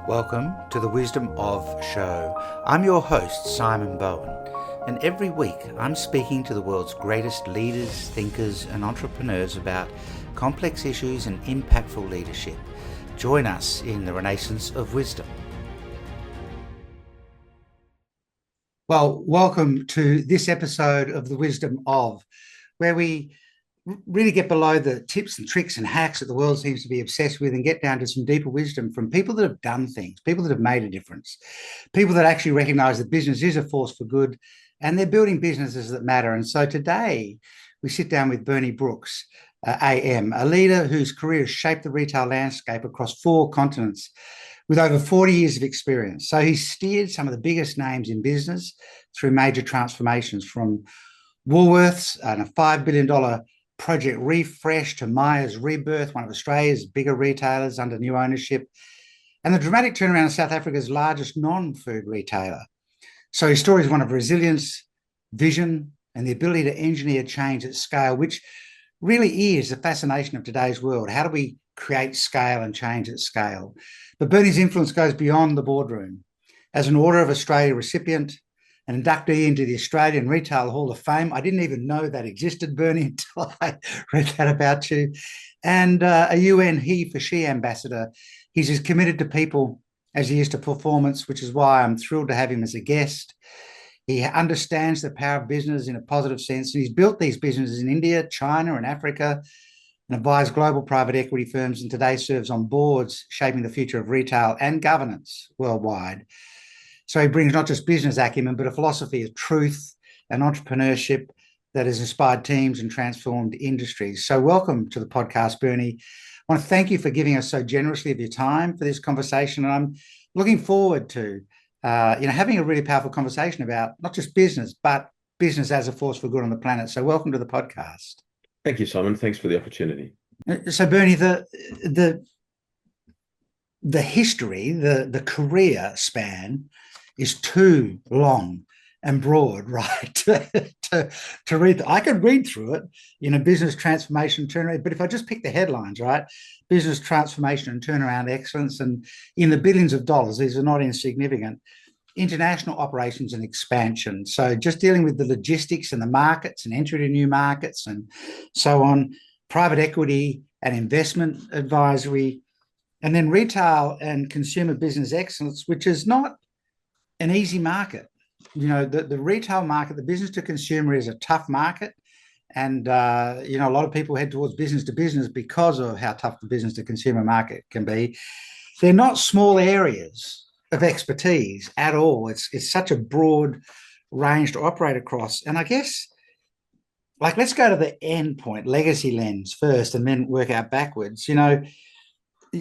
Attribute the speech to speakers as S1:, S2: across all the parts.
S1: Welcome to the Wisdom of Show. I'm your host, Simon Bowen, and every week I'm speaking to the world's greatest leaders, thinkers, and entrepreneurs about complex issues and impactful leadership. Join us in the Renaissance of Wisdom. Well, welcome to this episode of the Wisdom of, where we really get below the tips and tricks and hacks that the world seems to be obsessed with and get down to some deeper wisdom from people that have done things, people that have made a difference, people that actually recognize that business is a force for good and they're building businesses that matter. And so today we sit down with Bernie Brookes AM, a leader whose career has shaped the retail landscape across 4 continents with over 40 years of experience. So he's steered some of the biggest names in business through major transformations, from Woolworths and a $5 billion Project Refresh to Myer's rebirth, one of Australia's bigger retailers under new ownership, and the dramatic turnaround of South Africa's largest non-food retailer. So his story is one of resilience, vision, and the ability to engineer change at scale, which really is the fascination of today's world. How do we create scale and change at scale? But Bernie's influence goes beyond the boardroom. As an Order of Australia recipient, an inductee into the Australian Retail Hall of Fame. I didn't even know that existed, Bernie, until I read that about you. And a UN He for She ambassador. He's as committed to people as he is to performance, which is why I'm thrilled to have him as a guest. He understands the power of business in a positive sense. And he's built these businesses in India, China, and Africa, and advised global private equity firms, and today serves on boards shaping the future of retail and governance worldwide. So he brings not just business acumen, but a philosophy of truth and entrepreneurship that has inspired teams and transformed industries. So welcome to the podcast, Bernie. I want to thank you for giving us so generously of your time for this conversation. And I'm looking forward to having a really powerful conversation about not just business, but business as a force for good on the planet. So welcome to the podcast.
S2: Thank you, Simon. Thanks for the opportunity.
S1: So Bernie, the history, the career span is too long and broad, right? to read. I could read through it in a business transformation turnaround, but if I just pick the headlines, right? Business transformation and turnaround excellence, and in the billions of dollars, these are not insignificant. International operations and expansion. So just dealing with the logistics and the markets and entry to new markets and so on, private equity and investment advisory, and then retail and consumer business excellence, which is not an easy market. You know, the retail market, the business to consumer, is a tough market. And, a lot of people head towards business to business because of how tough the business to consumer market can be. They're not small areas of expertise at all. It's such a broad range to operate across. And I guess, let's go to the end point, legacy lens first, and then work out backwards. You know,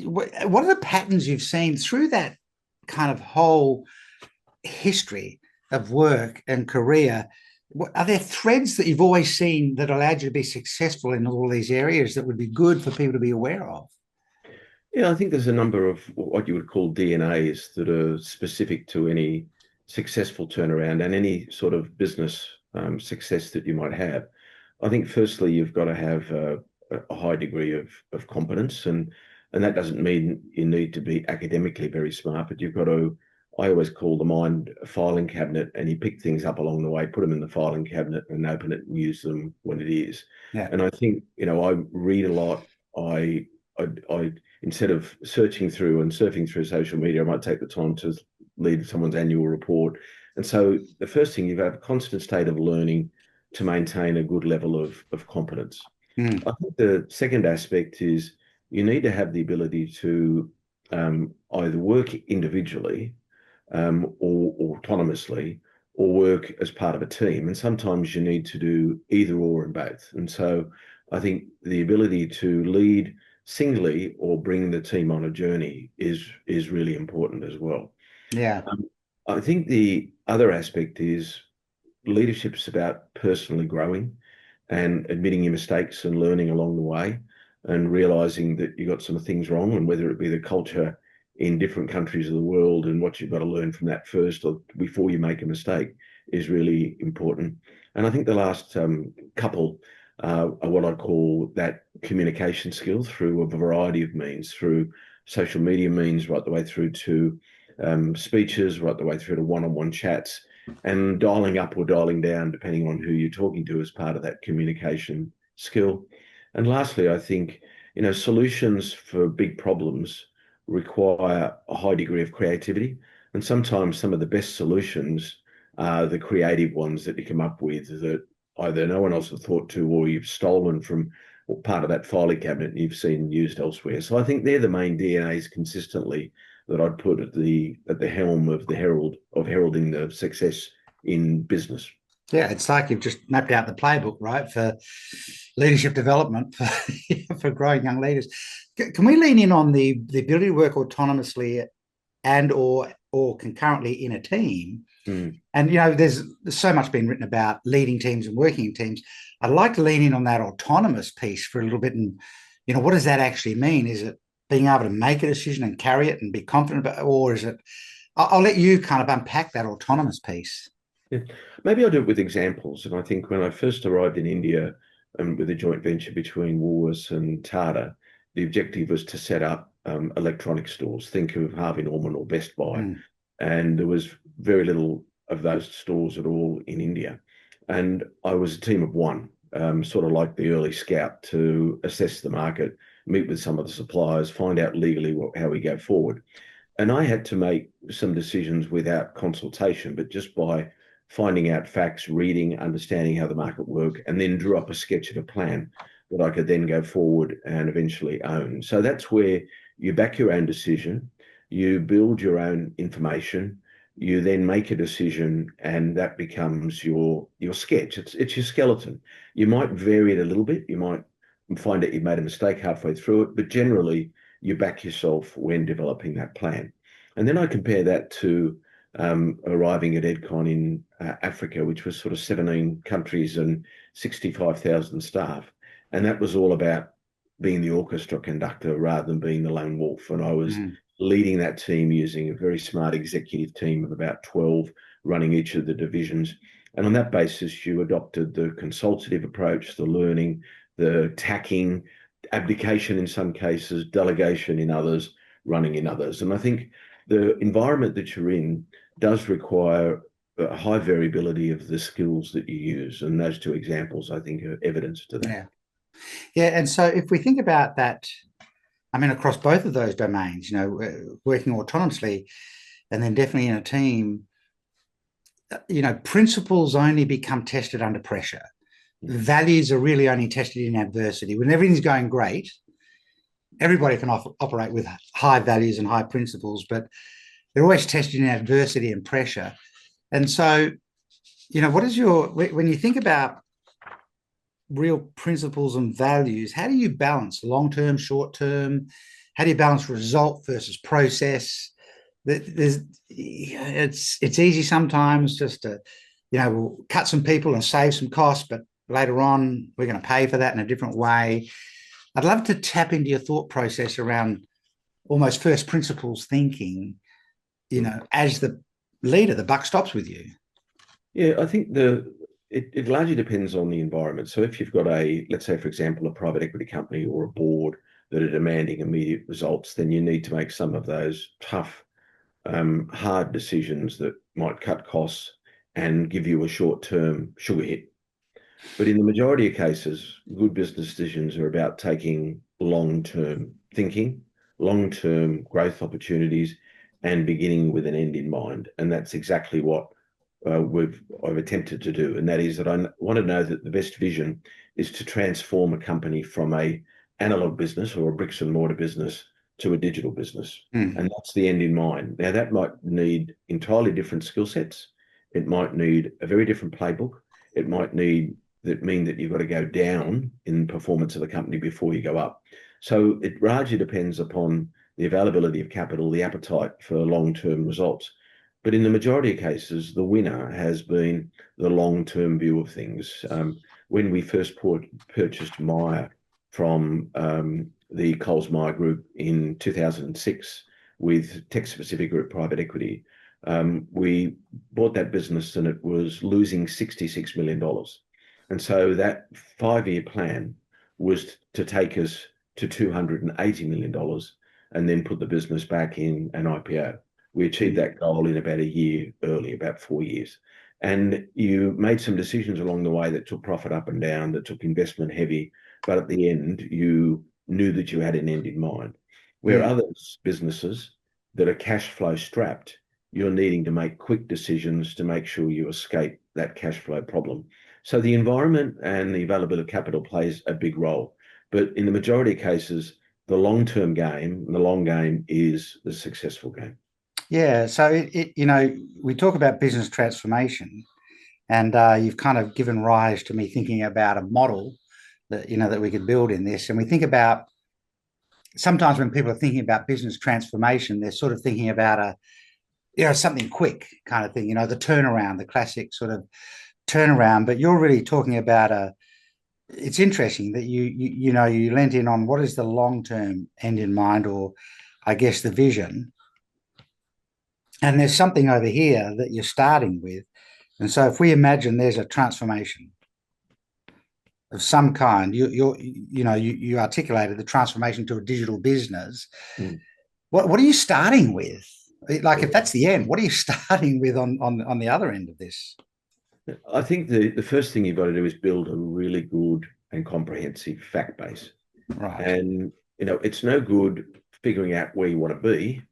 S1: what are the patterns you've seen through that kind of whole history of work and career? Are there threads that you've always seen that allowed you to be successful in all these areas that would be good for people to be aware of?
S2: Yeah, I think there's a number of what you would call DNAs that are specific to any successful turnaround and any sort of business success that you might have. I think firstly, you've got to have a high degree of competence, and that doesn't mean you need to be academically very smart, but you've got to, I always call the mind a filing cabinet, and you pick things up along the way, put them in the filing cabinet and open it and use them when it is. Yeah. And I think, I read a lot. I instead of searching through and surfing through social media, I might take the time to read someone's annual report. And so the first thing, you have a constant state of learning to maintain a good level of competence. I think the second aspect is you need to have the ability to either work individually or autonomously, or work as part of a team. And sometimes you need to do either or in both. And so I think the ability to lead singly or bring the team on a journey is really important as well.
S1: Yeah.
S2: I think the other aspect is leadership's about personally growing and admitting your mistakes and learning along the way, and realizing that you got some things wrong, and whether it be the culture in different countries of the world and what you've got to learn from that first or before you make a mistake is really important. And I think the last couple are what I call that communication skill through a variety of means, through social media means, right the way through to speeches, right the way through to one-on-one chats, and dialing up or dialing down, depending on who you're talking to, as part of that communication skill. And lastly, I think, solutions for big problems require a high degree of creativity. And sometimes some of the best solutions are the creative ones that you come up with that either no one else has thought to, or you've stolen from part of that filing cabinet and you've seen used elsewhere. So I think they're the main DNAs consistently that I'd put at the helm of heralding the success in business.
S1: Yeah, it's like you've just mapped out the playbook, right, for leadership development for growing young leaders. Can we lean in on the ability to work autonomously and or concurrently in a team?
S2: Mm.
S1: And there's so much been written about leading teams and working in teams. I'd like to lean in on that autonomous piece for a little bit. And what does that actually mean? Is it being able to make a decision and carry it and be confident about, or is it? I'll let you kind of unpack that autonomous piece.
S2: Yeah. Maybe I'll do it with examples. And I think when I first arrived in India, with a joint venture between Woolworths and Tata, the objective was to set up electronic stores. Think of Harvey Norman or Best Buy.
S1: Mm.
S2: And there was very little of those stores at all in India. And I was a team of one, sort of like the early scout, to assess the market, meet with some of the suppliers, find out legally how we go forward. And I had to make some decisions without consultation, but just by finding out facts, reading, understanding how the market worked, and then drew up a sketch of a plan that I could then go forward and eventually own. So that's where you back your own decision, you build your own information, you then make a decision, and that becomes your sketch. It's your skeleton. You might vary it a little bit. You might find that you've made a mistake halfway through it, but generally you back yourself when developing that plan. And then I compare that to arriving at EdCon in Africa, which was sort of 17 countries and 65,000 staff. And that was all about being the orchestra conductor rather than being the lone wolf. And I was leading that team using a very smart executive team of about 12 running each of the divisions. And on that basis, you adopted the consultative approach, the learning, the tacking, abdication in some cases, delegation in others, running in others. And I think the environment that you're in does require a high variability of the skills that you use. And those two examples, I think, are evidence to that.
S1: Yeah. Yeah. And so if we think about that, I mean, across both of those domains, working autonomously and then definitely in a team, principles only become tested under pressure. Values are really only tested in adversity. When everything's going great, everybody can operate with high values and high principles, but they're always tested in adversity and pressure. And so, when you think about real principles and values, how do you balance long-term, short-term? How do you balance result versus process? It's easy sometimes just to, we'll cut some people and save some costs, but later on we're going to pay for that in a different way. I'd love to tap into your thought process around almost first principles thinking, as the leader, the buck stops with you.
S2: Yeah, I think it largely depends on the environment. So if you've got let's say, for example, a private equity company or a board that are demanding immediate results, then you need to make some of those tough, hard decisions that might cut costs and give you a short-term sugar hit. But in the majority of cases, good business decisions are about taking long-term thinking, long-term growth opportunities, and beginning with an end in mind. And that's exactly what I've attempted to do. And that is that I want to know that the best vision is to transform a company from a analog business or a bricks and mortar business to a digital business. And that's the end in mind. Now, that might need entirely different skill sets. It might need a very different playbook. It might mean that you've got to go down in performance of the company before you go up. So it largely depends upon the availability of capital, the appetite for long-term results. But in the majority of cases, the winner has been the long-term view of things. When we first purchased Myer from the Coles Myer Group in 2006 with Texas Pacific Group Private Equity, we bought that business and it was losing $66 million. And so that 5-year plan was to take us to $280 million. and then put the business back in an IPO. We achieved that goal in about a year early, about 4 years. And you made some decisions along the way that took profit up and down, that took investment heavy, but at the end, you knew that you had an end in mind. Where
S1: Mm.
S2: other businesses that are cash flow strapped, you're needing to make quick decisions to make sure you escape that cash flow problem. So the environment and the availability of capital plays a big role. But in the majority of cases, the long-term game, the long game is the successful game.
S1: Yeah. So we talk about business transformation, and you've kind of given rise to me thinking about a model that we could build in this. And we think about sometimes when people are thinking about business transformation, they're sort of thinking about something quick kind of thing, the turnaround, the classic sort of turnaround. But you're really talking about it's interesting that you lent in on what is the long-term end in mind, or I guess the vision. And there's something over here that you're starting with. And so if we imagine there's a transformation of some kind, you articulated the transformation to a digital business.
S2: Mm.
S1: What are you starting with? Like, if that's the end, what are you starting with on the other end of this?
S2: I think the first thing you've got to do is build a really good and comprehensive fact base.
S1: Right.
S2: And, it's no good figuring out where you want to be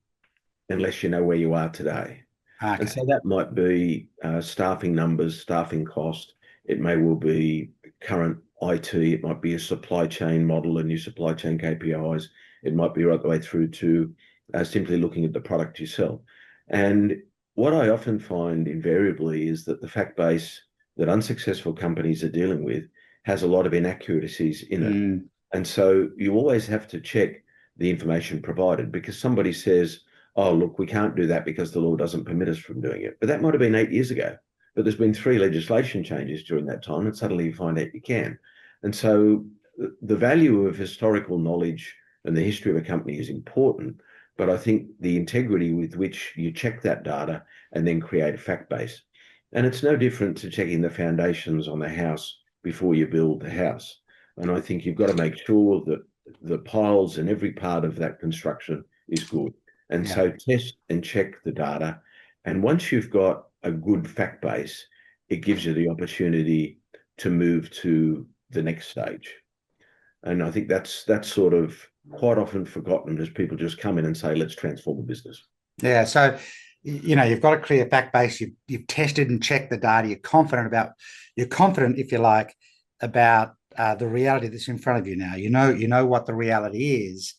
S2: unless you know where you are today.
S1: Okay.
S2: And so that might be staffing numbers, staffing cost. It may well be current IT. It might be a supply chain model, a new supply chain KPIs. It might be right the way through to simply looking at the product you sell. And what I often find invariably is that the fact base that unsuccessful companies are dealing with has a lot of inaccuracies in it.
S1: Mm.
S2: And so you always have to check the information provided, because somebody says, oh, look, we can't do that because the law doesn't permit us from doing it. But that might have been 8 years ago. But there's been 3 legislation changes during that time, and suddenly you find out you can. And so the value of historical knowledge and the history of a company is important. But I think the integrity with which you check that data and then create a fact base. And it's no different to checking the foundations on the house before you build the house. And I think you've got to make sure that the piles and every part of that construction is good. And
S1: Yeah.
S2: so test and check the data. And once you've got a good fact base, it gives you the opportunity to move to the next stage. And I think that's sort of quite often forgotten as people just come in and say, let's transform the business.
S1: Yeah. So, you've got a clear fact base. You've tested and checked the data. You're confident, if you like, about the reality that's in front of you now. You know what the reality is.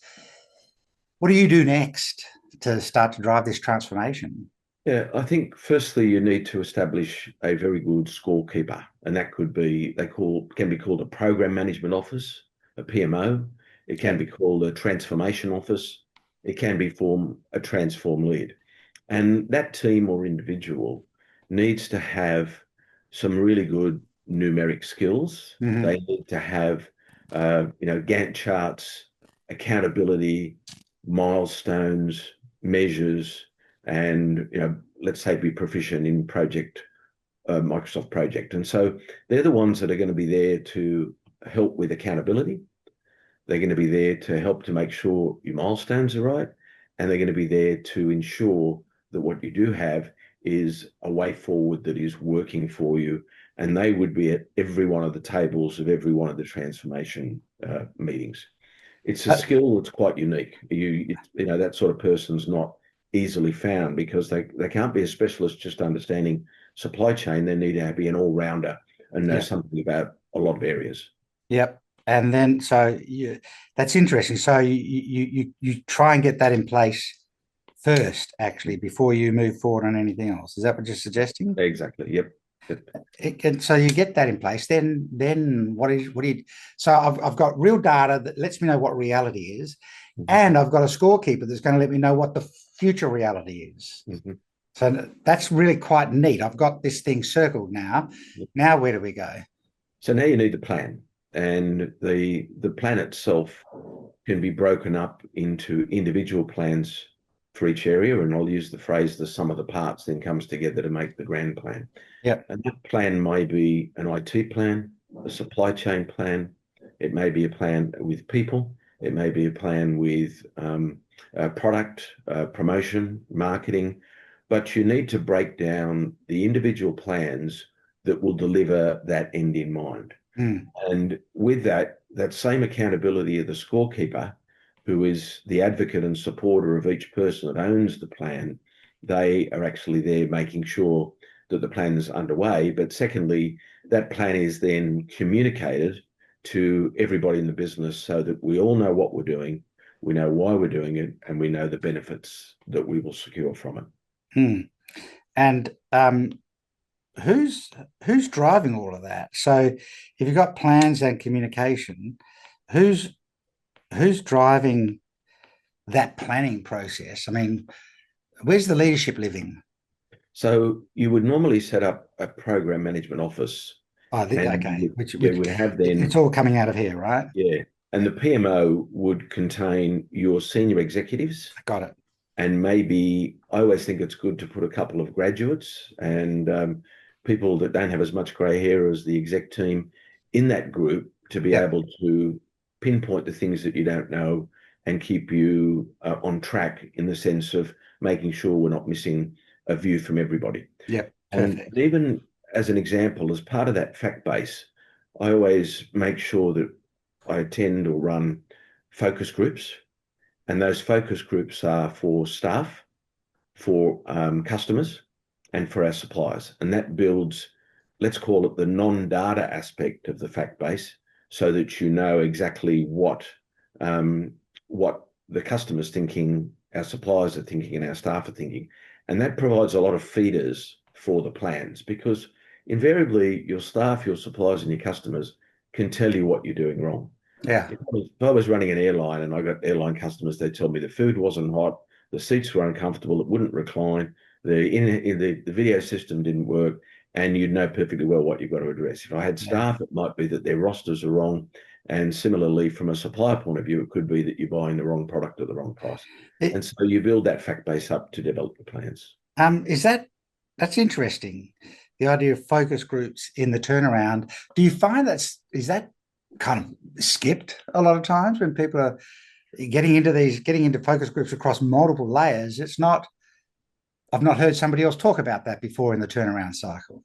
S1: What do you do next to start to drive this transformation?
S2: Yeah, I think firstly you need to establish a very good scorekeeper, and that could be can be called a program management office, a PMO. It can be called a transformation office. It can be a transform lead, and that team or individual needs to have some really good numeric skills.
S1: Mm-hmm.
S2: They need to have, Gantt charts, accountability, milestones, measures, and let's say be proficient in Microsoft project. And so they're the ones that are going to be there to help with accountability. They're going to be there to help to make sure your milestones are right, and they're going to be there to ensure that what you do have is a way forward that is working for you. And they would be at every one of the tables of every one of the transformation meetings. It's a skill that's quite unique. That sort of person's not easily found, because they can't be a specialist just understanding supply chain. They need to be an all-rounder and know something about a lot of areas.
S1: Yep. And then, that's interesting. So you try and get that in place first, actually, before you move forward on anything else. Is that what you're suggesting?
S2: Exactly. Yep.
S1: And so you get that in place. Then what do you? So I've got real data that lets me know what reality is, and I've got a scorekeeper that's going to let me know what the future reality is.
S2: Mm-hmm.
S1: So that's really quite neat. I've got this thing circled now.
S2: Yep.
S1: Now where do we go?
S2: So now you need the plan, and the plan itself can be broken up into individual plans for each area. And I'll use the phrase, the sum of the parts then comes together to make the grand plan.
S1: Yep.
S2: And that plan may be an IT plan, a supply chain plan. It may be a plan with people. It may be a plan with product, promotion, marketing, but you need to break down the individual plans that will deliver that end in mind.
S1: Mm.
S2: And with that, that same accountability of the scorekeeper, who is the advocate and supporter of each person that owns the plan, they are actually there making sure that the plan is underway. But secondly, that plan is then communicated to everybody in the business so that we all know what we're doing, we know why we're doing it, and we know the benefits that we will secure from it.
S1: Mm. And who's driving all of that? So if you've got plans and communication, who's driving that planning process? I mean, where's the leadership living?
S2: So you would normally set up a program management office,
S1: Oh,
S2: and
S1: okay.
S2: you would have then,
S1: it's all coming out of here, right?
S2: yeah, and the PMO would contain your senior executives,
S1: Got it.
S2: and maybe I always think it's good to put a couple of graduates and people that don't have as much grey hair as the exec team in that group to be
S1: Yep.
S2: able to pinpoint the things that you don't know and keep you on track in the sense of making sure we're not missing a view from everybody.
S1: Yep.
S2: And
S1: Perfect.
S2: even as an example, as part of that fact base, I always make sure that I attend or run focus groups. And those focus groups are for staff, for customers, and for our suppliers. And that builds, let's call it the non-data aspect of the fact base, so that you know exactly what the customer's thinking, our suppliers are thinking, and our staff are thinking. And that provides a lot of feeders for the plans, because invariably your staff, your suppliers, and your customers can tell you what you're doing wrong.
S1: Yeah.
S2: If I was running an airline and I got airline customers, they tell me the food wasn't hot, the seats were uncomfortable, it wouldn't recline, the video system didn't work, and you'd know perfectly well what you've got to address. If I had staff, it might be that their rosters are wrong. And similarly, from a supplier point of view, it could be that you're buying the wrong product at the wrong price. And so you build that fact base up to develop the plans.
S1: Is that's interesting, the idea of focus groups in the turnaround. Do you find is that kind of skipped a lot of times when people are getting into focus groups across multiple layers? I've not heard somebody else talk about that before in the turnaround cycle.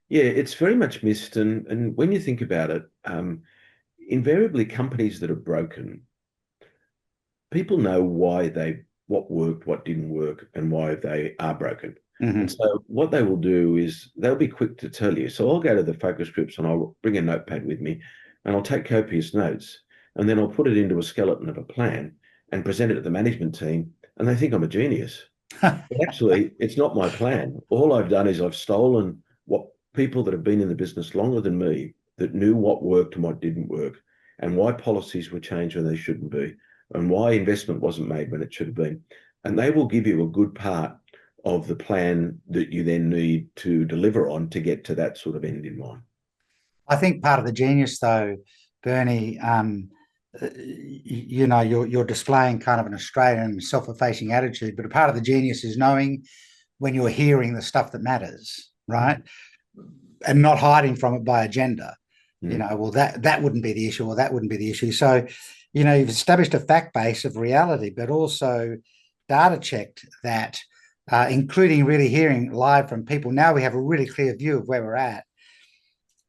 S2: Yeah, it's very much missed. And when you think about it, invariably companies that are broken, people know what worked, what didn't work, and why they are broken.
S1: Mm-hmm.
S2: And so what they will do is they'll be quick to tell you. So I'll go to the focus groups and I'll bring a notepad with me and I'll take copious notes, and then I'll put it into a skeleton of a plan and present it to the management team, and they think I'm a genius. But actually, it's not my plan. All I've done is I've stolen what people that have been in the business longer than me, that knew what worked and what didn't work, and why policies were changed when they shouldn't be, and why investment wasn't made when it should have been. And they will give you a good part of the plan that you then need to deliver on to get to that sort of end in mind.
S1: I think part of the genius, though, Bernie, you're displaying kind of an Australian self-effacing attitude, but a part of the genius is knowing when you're hearing the stuff that matters, right? And not hiding from it by agenda. Well, that wouldn't be the issue, or that wouldn't be the issue. So, you've established a fact base of reality, but also data checked that, including really hearing live from people. Now we have a really clear view of where we're at.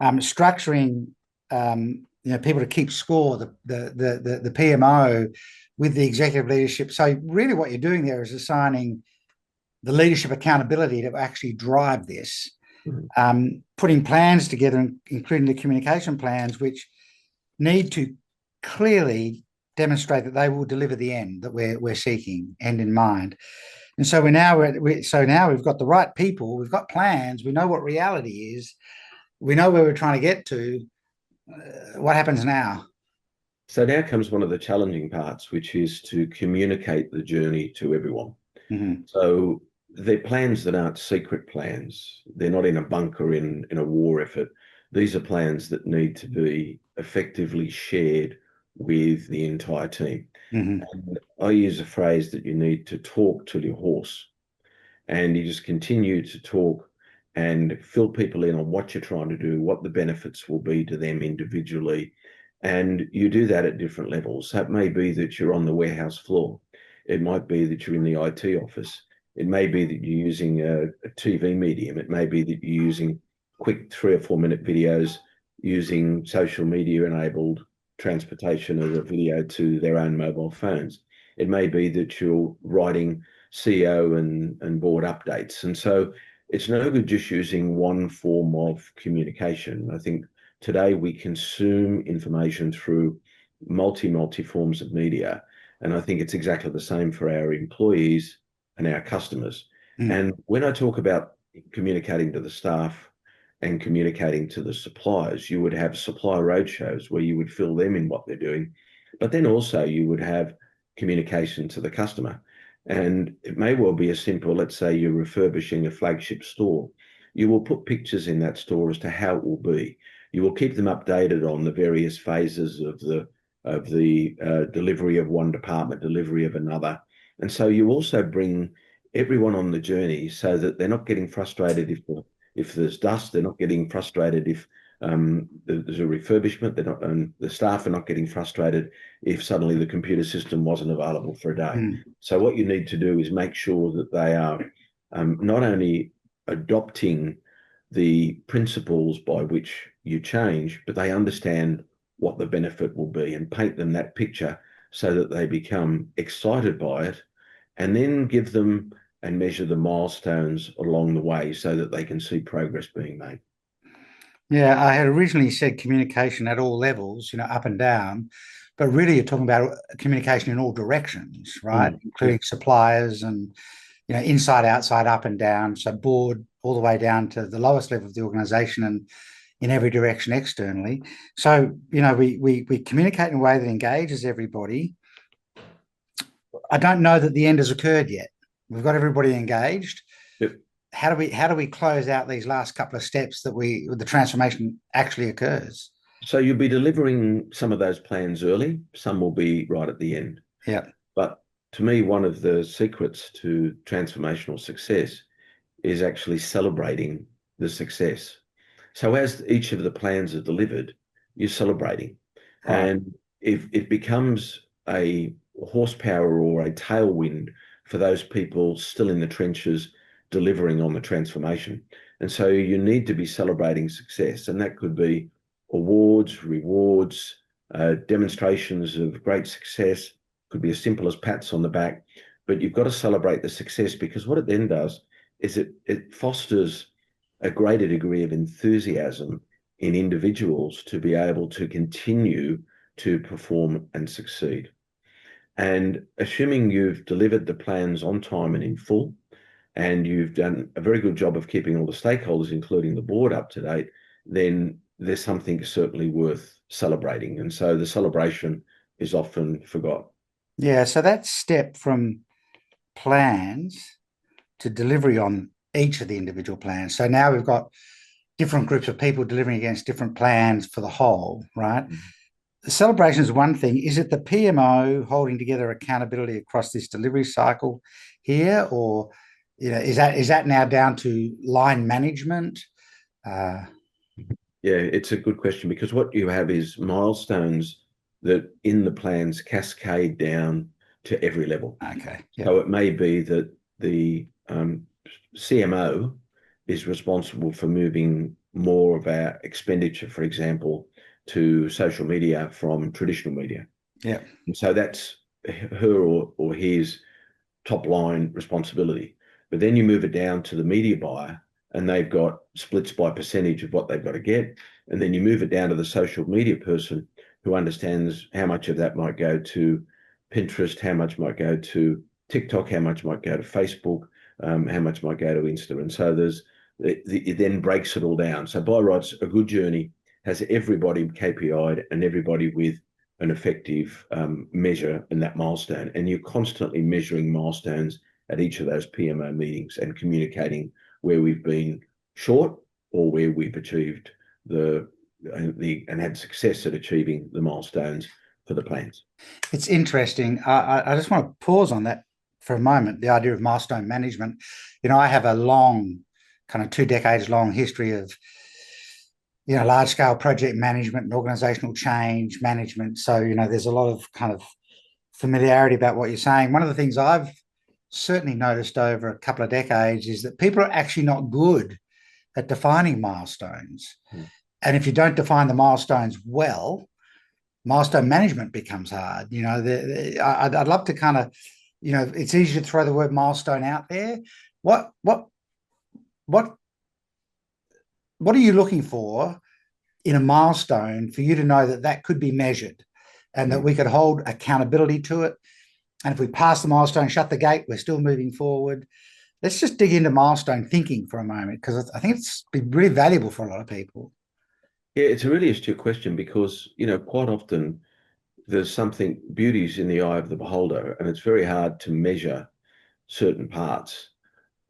S1: Structuring, people to keep score, the PMO with the executive leadership. So really what you're doing there is assigning the leadership accountability to actually drive this, putting plans together, including the communication plans, which need to clearly demonstrate that they will deliver the end that we're seeking, end in mind. And so now we've got the right people, we've got plans, we know what reality is, we know where we're trying to get to. What happens now?
S2: So now comes one of the challenging parts, which is to communicate the journey to everyone.
S1: Mm-hmm.
S2: So they're plans that aren't secret plans. They're not in a bunker in a war effort. These are plans that need to be effectively shared with the entire team.
S1: Mm-hmm.
S2: And I use a phrase that you need to talk till you're hoarse. And you just continue to talk and fill people in on what you're trying to do, what the benefits will be to them individually, And you do that at different levels. So it may be that you're on the warehouse floor. It might be that you're in the IT office. It may be that you're using a TV medium. It may be that you're using quick 3 or 4 minute videos using social media enabled transportation of the video to their own mobile phones. It may be that you're writing CEO and board updates. And so it's no good just using one form of communication. I think today we consume information through multi forms of media. And I think it's exactly the same for our employees and our customers. And when I talk about communicating to the staff and communicating to the suppliers, you would have supplier roadshows where you would fill them in what they're doing, but then also you would have communication to the customer. And it may well be as simple, let's say you're refurbishing a flagship store. You will put pictures in that store as to how it will be. You will keep them updated on the various phases of the delivery of one department, delivery of another. And so you also bring everyone on the journey so that they're not getting frustrated if there's dust, they're not getting frustrated if there's a refurbishment, they're not, and the staff are not getting frustrated if suddenly the computer system wasn't available for a day. So what you need to do is make sure that they are not only adopting the principles by which you change, but they understand what the benefit will be and paint them that picture so that they become excited by it, and then give them and measure the milestones along the way so that they can see progress being made.
S1: Yeah, I had originally said communication at all levels, up and down, but really you're talking about communication in all directions, right? Including suppliers and, inside, outside, up and down. So board all the way down to the lowest level of the organization and in every direction externally. So, we communicate in a way that engages everybody. I don't know that the end has occurred yet. We've got everybody engaged.
S2: Yep.
S1: How do we close out these last couple of steps that the transformation actually occurs?
S2: So you'll be delivering some of those plans early. Some will be right at the end.
S1: Yeah.
S2: But to me, one of the secrets to transformational success is actually celebrating the success. So as each of the plans are delivered, you're celebrating. Right. And if it becomes a horsepower or a tailwind for those people still in the trenches delivering on the transformation. And so you need to be celebrating success. And that could be awards, rewards, demonstrations of great success. Could be as simple as pats on the back. But you've got to celebrate the success, because what it then does is it fosters a greater degree of enthusiasm in individuals to be able to continue to perform and succeed. And assuming you've delivered the plans on time and in full, and you've done a very good job of keeping all the stakeholders, including the board, up to date, then there's something certainly worth celebrating. And so the celebration is often forgotten.
S1: Yeah, so that step from plans to delivery on each of the individual plans. So now we've got different groups of people delivering against different plans for the whole, right? Mm-hmm. The celebration is one thing. Is it the PMO holding together accountability across this delivery cycle here, or is that now down to line management?
S2: Yeah, it's a good question, because what you have is milestones that in the plans cascade down to every level.
S1: Okay. Yep.
S2: So it may be that the CMO is responsible for moving more of our expenditure, for example, to social media from traditional media.
S1: Yeah.
S2: And so that's her or his top line responsibility. But then you move it down to the media buyer, and they've got splits by percentage of what they've got to get. And then you move it down to the social media person, who understands how much of that might go to Pinterest, how much might go to TikTok, how much might go to Facebook, how much might go to Insta. And so it then breaks it all down. So by rights, a good journey has everybody KPI'd and everybody with an effective measure in that milestone. And you're constantly measuring milestones at each of those PMO meetings and communicating where we've been short or where we've achieved and had success at achieving the milestones for the plans.
S1: It's interesting. I just want to pause on that for a moment, the idea of milestone management. I have a long, kind of 2 decades long history of large scale project management and organizational change management. So, there's a lot of kind of familiarity about what you're saying. One of the things I've certainly noticed over a couple of decades is that people are actually not good at defining milestones.
S2: Mm.
S1: And if you don't define the milestones well, milestone management becomes hard. I'd love to kind of, it's easy to throw the word milestone out there. What what what what are you looking for in a milestone for you to know that that could be measured and that we could hold accountability to it? And if we pass the milestone, shut the gate, we're still moving forward. Let's just dig into milestone thinking for a moment, because I think it's been really valuable for a lot of people.
S2: Yeah, it's a really astute question because, quite often there's something, beauty's in the eye of the beholder, and it's very hard to measure certain parts.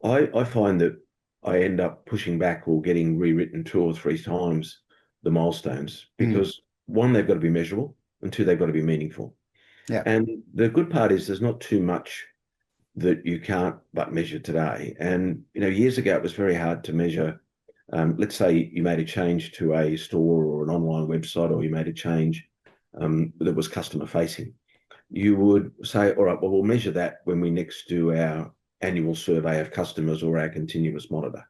S2: I find that I end up pushing back or getting rewritten 2 or 3 times the milestones because one, they've got to be measurable, and two, they've got to be meaningful.
S1: Yeah.
S2: And the good part is there's not too much that you can't but measure today. And, years ago, it was very hard to measure. Let's say you made a change to a store or an online website, or you made a change that was customer facing. You would say, all right, well, we'll measure that when we next do our annual survey of customers or our continuous monitor.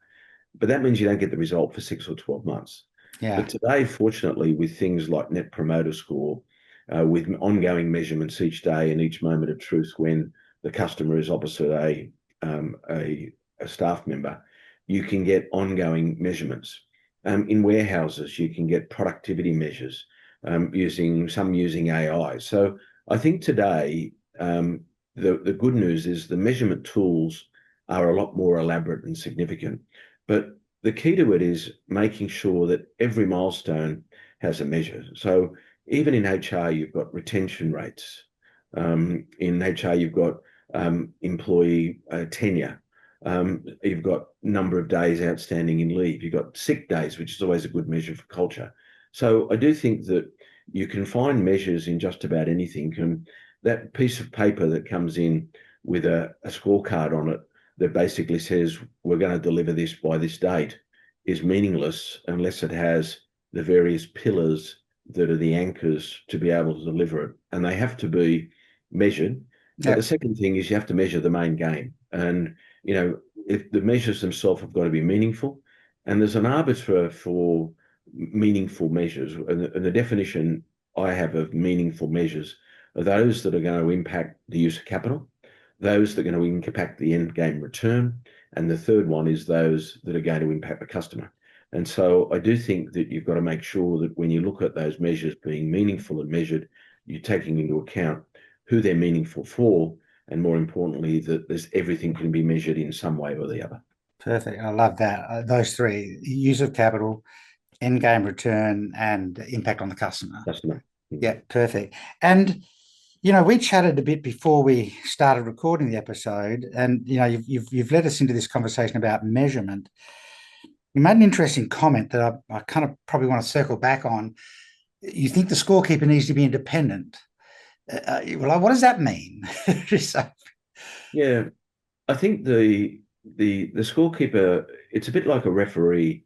S2: But that means you don't get the result for 6 or 12 months.
S1: Yeah.
S2: But today, fortunately, with things like Net Promoter Score, with ongoing measurements each day and each moment of truth when the customer is opposite a staff member, you can get ongoing measurements. In warehouses, you can get productivity measures using AI. So I think today, the good news is the measurement tools are a lot more elaborate and significant. But the key to it is making sure that every milestone has a measure. So even in HR, you've got retention rates. In HR, you've got employee tenure. You've got number of days outstanding in leave. You've got sick days, which is always a good measure for culture. So I do think that you can find measures in just about anything. And that piece of paper that comes in with a scorecard on it that basically says we're going to deliver this by this date is meaningless unless it has the various pillars that are the anchors to be able to deliver it. And they have to be measured. But the second thing is you have to measure the main game. And, if the measures themselves have got to be meaningful, and there's an arbiter for meaningful measures. And the definition I have of meaningful measures are those that are going to impact the use of capital, those that are going to impact the end game return, and the third one is those that are going to impact the customer. And so I do think that you've got to make sure that when you look at those measures being meaningful and measured, you're taking into account who they're meaningful for, and more importantly, that there's everything can be measured in some way or the other.
S1: Perfect. I love that. Those three: use of capital, end game return, and impact on the customer. Yeah, perfect. And we chatted a bit before we started recording the episode, and you've led us into this conversation about measurement. You made an interesting comment that I kind of probably want to circle back on. You think the scorekeeper needs to be independent. Well, what does that mean?
S2: Yeah, I think the scorekeeper, it's a bit like a referee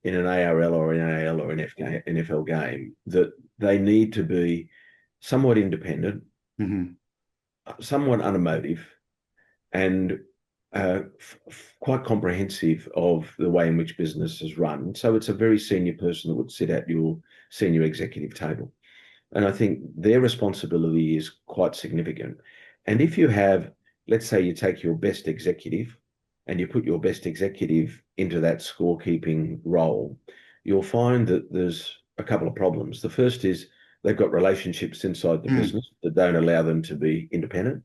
S2: in an ARL or an AL or an NFL game, that they need to be somewhat independent, somewhat unemotive, and quite comprehensive of the way in which business is run. So it's a very senior person that would sit at your senior executive table. And I think their responsibility is quite significant. And if you have, let's say you take your best executive and you put your best executive into that scorekeeping role, you'll find that there's a couple of problems. The first is they've got relationships inside the business that don't allow them to be independent.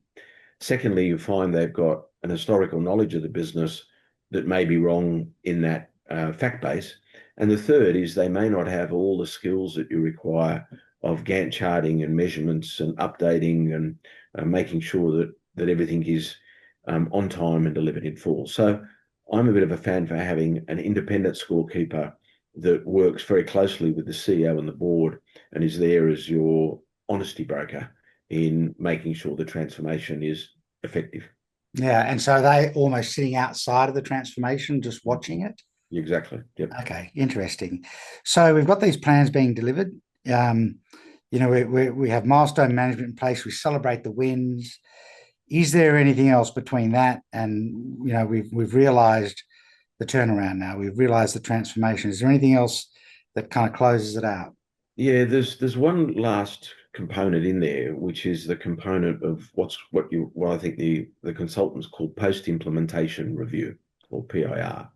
S2: Secondly, you find they've got an historical knowledge of the business that may be wrong in that fact base. And the third is they may not have all the skills that you require of Gantt charting and measurements and updating and making sure that everything is on time and delivered in full. So I'm a bit of a fan for having an independent scorekeeper that works very closely with the CEO and the board and is there as your honesty broker in making sure the transformation is effective.
S1: Yeah, and so they almost sitting outside of the transformation, just watching it.
S2: Exactly. Yep.
S1: Okay, interesting. So we've got these plans being delivered. Um, we have milestone management in place. We celebrate the wins. Is there anything else between that and we've realised the turnaround now? We've realised the transformation. Is there anything else that kind of closes it out?
S2: Yeah, there's one last component in there, which is the component of what I think the consultants call post-implementation review, or PIR.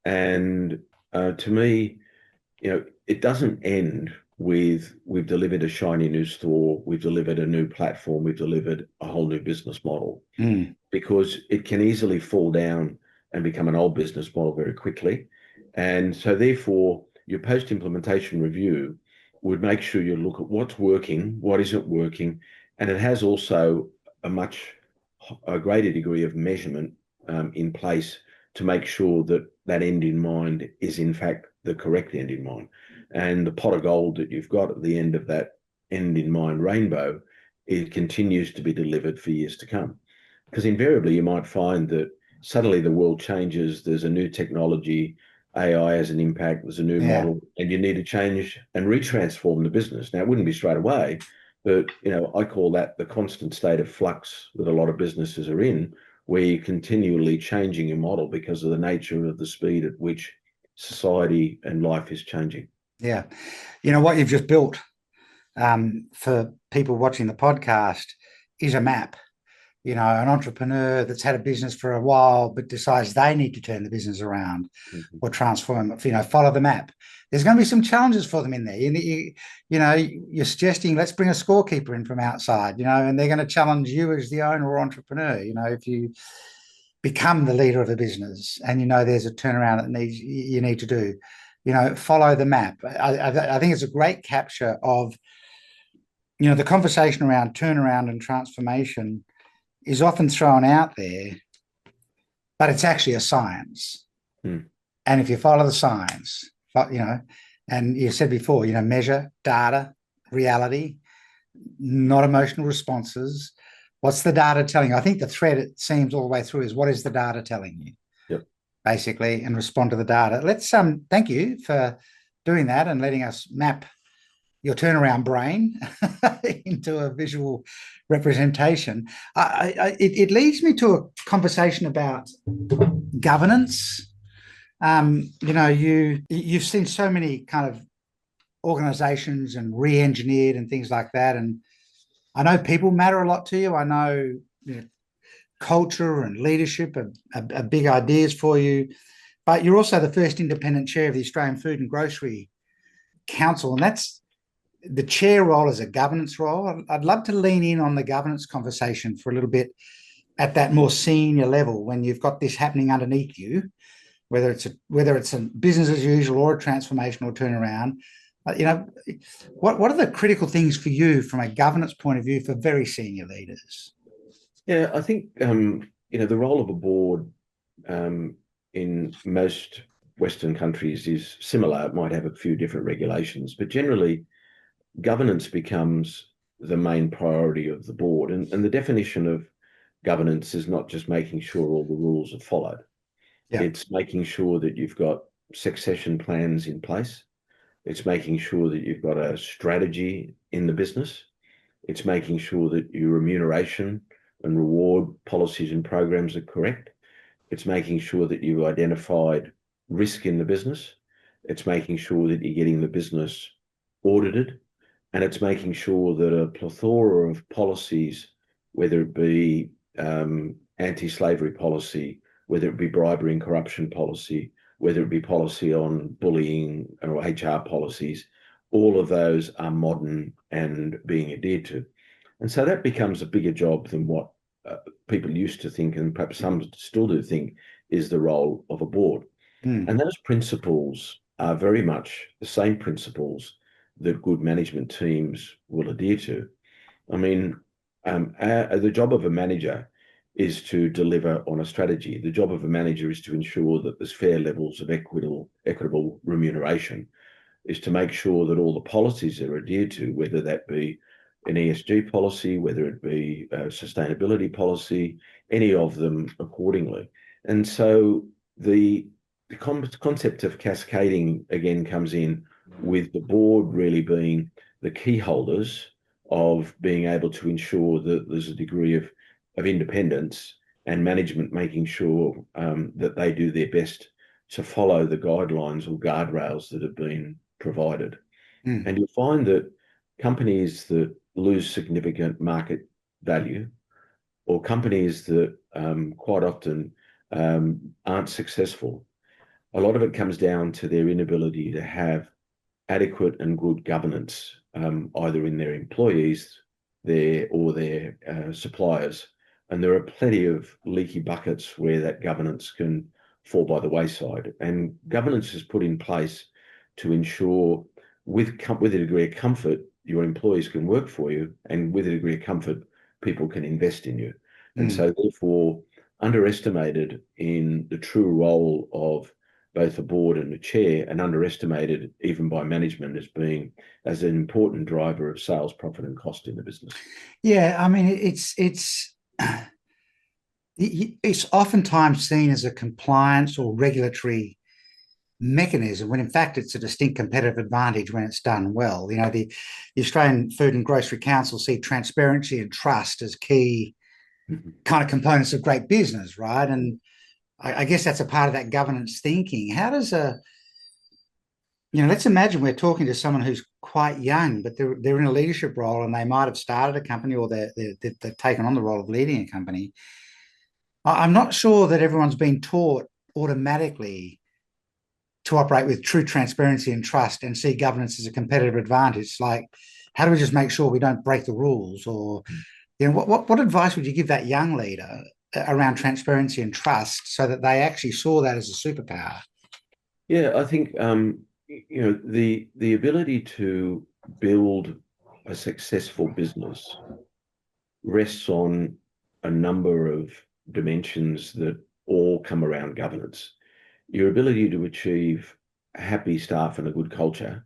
S2: And to me, it doesn't end with we've delivered a shiny new store, we've delivered a new platform, we've delivered a whole new business model,
S1: Mm,
S2: because it can easily fall down and become an old business model very quickly. And so therefore, your post-implementation review would make sure you look at what's working, what isn't working, and it has also a greater degree of measurement in place to make sure that that end in mind is in fact the correct end in mind. And the pot of gold that you've got at the end of that end in mind rainbow, it continues to be delivered for years to come. Because invariably you might find that suddenly the world changes, there's a new technology, AI has an impact, there's a new
S1: yeah,
S2: model, and you need to change and retransform the business. Now, it wouldn't be straight away, but I call that the constant state of flux that a lot of businesses are in, where you're continually changing your model because of the nature of the speed at which society and life is changing.
S1: yeah. What you've just built for people watching the podcast is a map. An entrepreneur that's had a business for a while but decides they need to turn the business around
S2: Mhm.
S1: or transform it, follow the map. There's going to be some challenges for them in there. You're suggesting let's bring a scorekeeper in from outside, and they're going to challenge you as the owner or entrepreneur. If you become the leader of a business and there's a turnaround that you need to do, follow the map. I think it's a great capture of the conversation around turnaround and transformation is often thrown out there, but it's actually a science.
S2: Mm.
S1: And if you follow the science, and you said before, measure data, reality, not emotional responses. What's the data telling you? I think the thread it seems all the way through is what is the data telling you,
S2: Yep.
S1: basically, and respond to the data. Let's thank you for doing that and letting us map your turnaround brain into a visual representation. It leads me to a conversation about governance. You've seen so many kind of organizations and re-engineered and things like that, and I know people matter a lot to you. I know, culture and leadership are big ideas for you, but you're also the first independent chair of the Australian Food and Grocery Council, and that's the chair role is a governance role. I'd love to lean in on the governance conversation for a little bit at that more senior level when you've got this happening underneath you, whether it's a business as usual or a transformational turnaround. What are the critical things for you from a governance point of view for very senior leaders?
S2: Yeah, I think the role of a board in most Western countries is similar. It might have a few different regulations, but generally governance becomes the main priority of the board. And the definition of governance is not just making sure all the rules are followed.
S1: Yeah,
S2: It's making sure that you've got succession plans in place. It's making sure that you've got a strategy in the business. It's making sure that your remuneration and reward policies and programs are correct. It's making sure that you've identified risk in the business. It's making sure that you're getting the business audited. And it's making sure that a plethora of policies, whether it be anti-slavery policy, whether it be bribery and corruption policy, whether it be policy on bullying or HR policies, all of those are modern and being adhered to. And so that becomes a bigger job than what people used to think, and perhaps some still do think, is the role of a board.
S1: mm,
S2: And those principles are very much the same principles that good management teams will adhere to. I mean, the job of a manager is to deliver on a strategy. The job of a manager is to ensure that there's fair levels of equitable remuneration, is to make sure that all the policies are adhered to, whether that be an ESG policy, whether it be a sustainability policy, any of them accordingly. And so the the concept of cascading again comes in with the board really being the key holders of being able to ensure that there's a degree of independence and management making sure that they do their best to follow the guidelines or guardrails that have been provided.
S1: Mm.
S2: And you'll find that companies that lose significant market value or companies that quite often aren't successful, a lot of it comes down to their inability to have adequate and good governance, either in their employees, their suppliers. And there are plenty of leaky buckets where that governance can fall by the wayside. And governance is put in place to ensure, with a degree of comfort, your employees can work for you, and with a degree of comfort, people can invest in you. And
S1: Mm.
S2: so, therefore, underestimated in the true role of both the board and the chair, and underestimated even by management as an important driver of sales, profit, and cost in the business.
S1: Yeah, I mean, it's oftentimes seen as a compliance or regulatory mechanism when in fact it's a distinct competitive advantage when it's done well. The Australian Food and Grocery Council see transparency and trust as key kind of components of great business, right? And I guess that's a part of that governance thinking. How does let's imagine we're talking to someone who's quite young, but they're in a leadership role and they might have started a company or they've taken on the role of leading a company. I'm not sure that everyone's been taught automatically to operate with true transparency and trust and see governance as a competitive advantage. Like, how do we just make sure we don't break the rules? Or, what advice would you give that young leader around transparency and trust so that they actually saw that as a superpower?
S2: Yeah, I think the ability to build a successful business rests on a number of dimensions that all come around governance. Your ability to achieve happy staff and a good culture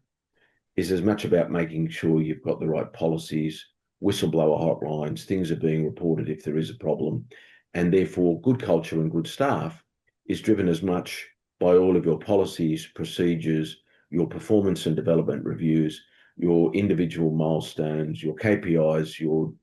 S2: is as much about making sure you've got the right policies, whistleblower hotlines, things are being reported if there is a problem. And therefore, good culture and good staff is driven as much by all of your policies, procedures, your performance and development reviews, your individual milestones, your KPIs, your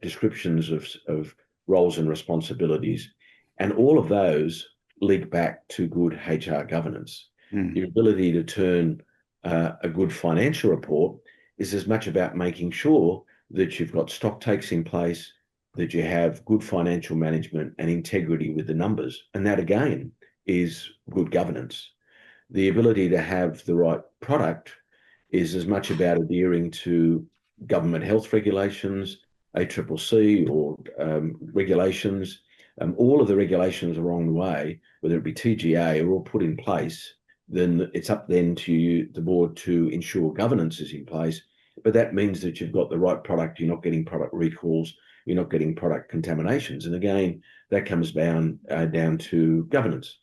S2: descriptions of roles and responsibilities. And all of those lead back to good HR governance.
S1: Mm.
S2: Your ability to turn a good financial report is as much about making sure that you've got stock takes in place, that you have good financial management and integrity with the numbers. And that, again, is good governance. The ability to have the right product is as much about adhering to government health regulations, ACCC or regulations. All of the regulations along the way, whether it be TGA, are all put in place. Then it's up then to you, the board, to ensure governance is in place. But that means that you've got the right product. You're not getting product recalls. You're not getting product contaminations. And again, that comes down to governance.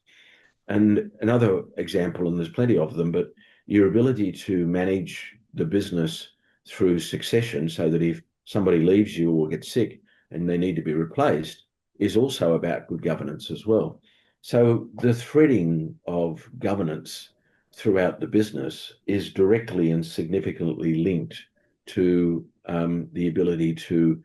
S2: And another example, and there's plenty of them, but your ability to manage the business through succession so that if somebody leaves you or gets sick and they need to be replaced is also about good governance as well. So the threading of governance throughout the business is directly and significantly linked to the ability to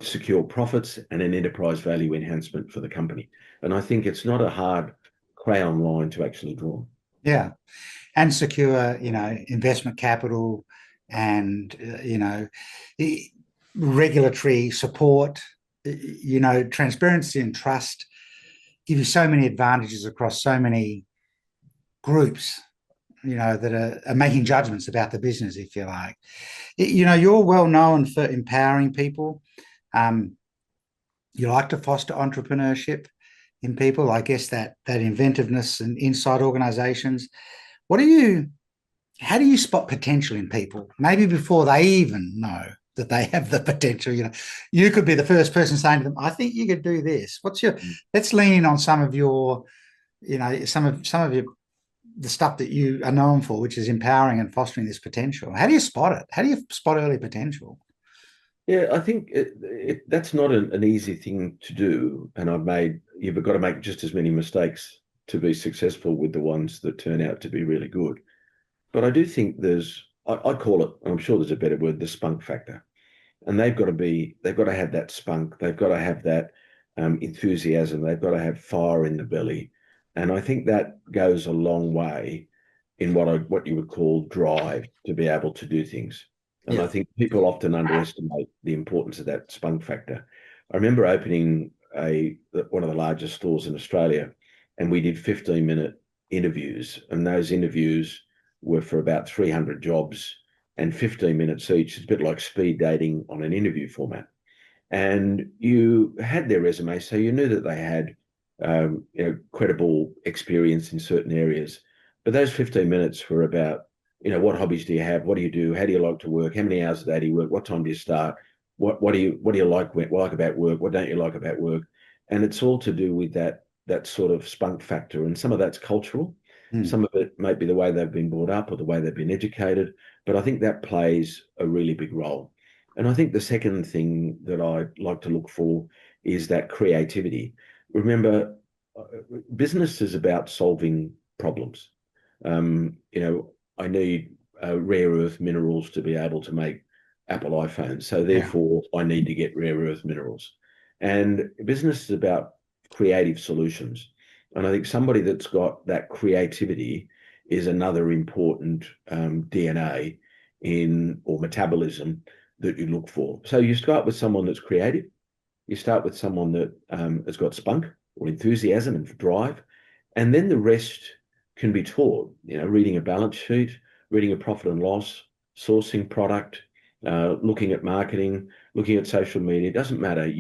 S2: secure profits and an enterprise value enhancement for the company. And I think it's not a hard crayon line to actually draw.
S1: Yeah. And secure, investment capital and, the regulatory support, transparency and trust give you so many advantages across so many groups, that are making judgments about the business, if you like. You're well known for empowering people. You like to foster entrepreneurship in people. I guess that inventiveness and inside organizations. How do you spot potential in people? Maybe before they even know that they have the potential. You could be the first person saying to them, I think you could do this. Let's lean in on some of your, some of your, the stuff that you are known for, which is empowering and fostering this potential. How do you spot it? How do you spot early potential?
S2: Yeah, I think that's not an easy thing to do. And you've got to make just as many mistakes to be successful with the ones that turn out to be really good. But I do think I call it, I'm sure there's a better word, the spunk factor. And they've got to have that spunk. They've got to have that enthusiasm. They've got to have fire in the belly. And I think that goes a long way in what you would call drive to be able to do things. And
S1: Yeah.
S2: I think people often underestimate the importance of that spunk factor. I remember opening one of the largest stores in Australia, and we did 15-minute interviews, and those interviews were for about 300 jobs and 15 minutes each. It's a bit like speed dating on an interview format. And you had their resume, so you knew that they had credible experience in certain areas. But those 15 minutes were about, what hobbies do you have? What do you do? How do you like to work? How many hours a day do you work? What time do you start? What do you like about work? What don't you like about work? And it's all to do with that sort of spunk factor. And some of that's cultural.
S1: Mm.
S2: Some of it might be the way they've been brought up or the way they've been educated. But I think that plays a really big role. And I think the second thing that I like to look for is that creativity. Remember, business is about solving problems. I need rare earth minerals to be able to make Apple iPhones. So
S1: Yeah.
S2: therefore, I need to get rare earth minerals. And business is about creative solutions. And I think somebody that's got that creativity is another important DNA or metabolism that you look for. So you start with someone that's creative. You start with someone that has got spunk or enthusiasm and drive, and then the rest can be taught. Reading a balance sheet, reading a profit and loss, sourcing product, looking at marketing, looking at social media. It doesn't matter.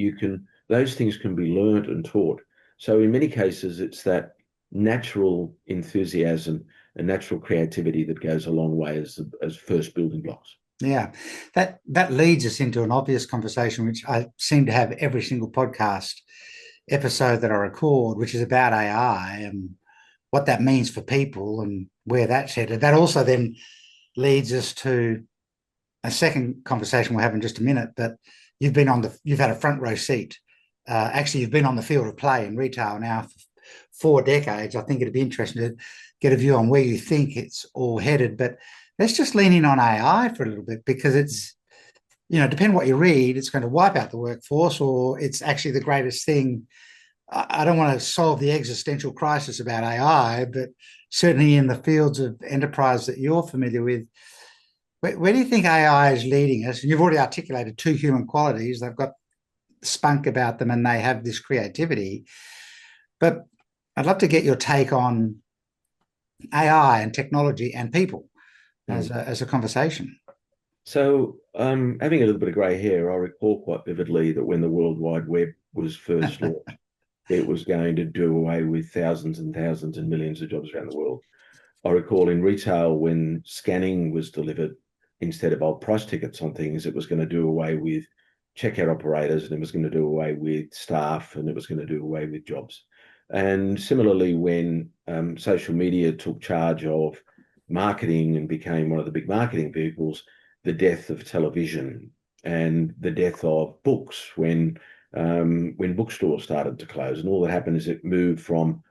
S2: Those things can be learned and taught. So in many cases, it's that natural enthusiasm and natural creativity that goes a long way as first building blocks.
S1: Yeah, that leads us into an obvious conversation, which I seem to have every single podcast episode that I record, which is about AI and what that means for people and where that's headed. That also then leads us to a second conversation we'll have in just a minute. But you've had a front row seat. Actually, you've been on the field of play in retail now for 4 decades. I think it'd be interesting to get a view on where you think it's all headed. But let's just lean in on AI for a little bit, because it's, depending what you read, it's going to wipe out the workforce, or it's actually the greatest thing. I don't want to solve the existential crisis about AI, but certainly in the fields of enterprise that you're familiar with, where do you think AI is leading us? And you've already articulated two human qualities. They've got spunk about them and they have this creativity. But I'd love to get your take on AI and technology and people as a conversation.
S2: So, having a little bit of grey hair, I recall quite vividly that when the World Wide Web was first launched, it was going to do away with thousands and thousands and millions of jobs around the world. I recall in retail when scanning was delivered instead of old price tickets on things, it was going to do away with checkout operators, and it was going to do away with staff, and it was going to do away with jobs. And similarly, when social media took charge of marketing and became one of the big marketing vehicles, the death of television and the death of books when bookstores started to close, and all that happened is it moved from